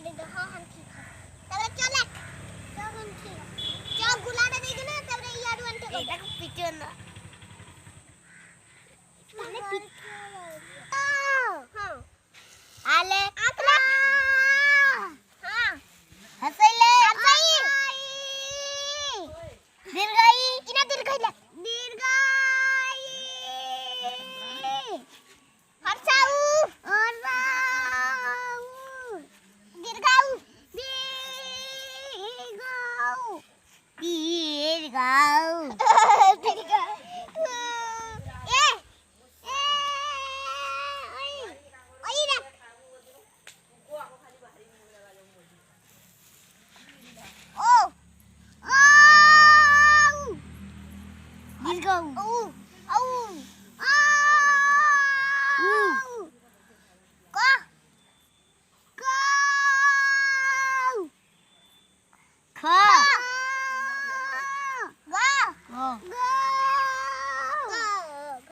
दे हां हम ठीक है तबरे चले तो हम ठीक जो गुलाडा दे दे ना तबरे याडू अंटे को एटा पीछे ना तने हां आले आतला हां हसैले हसै दीर्घई किना दीर्घईला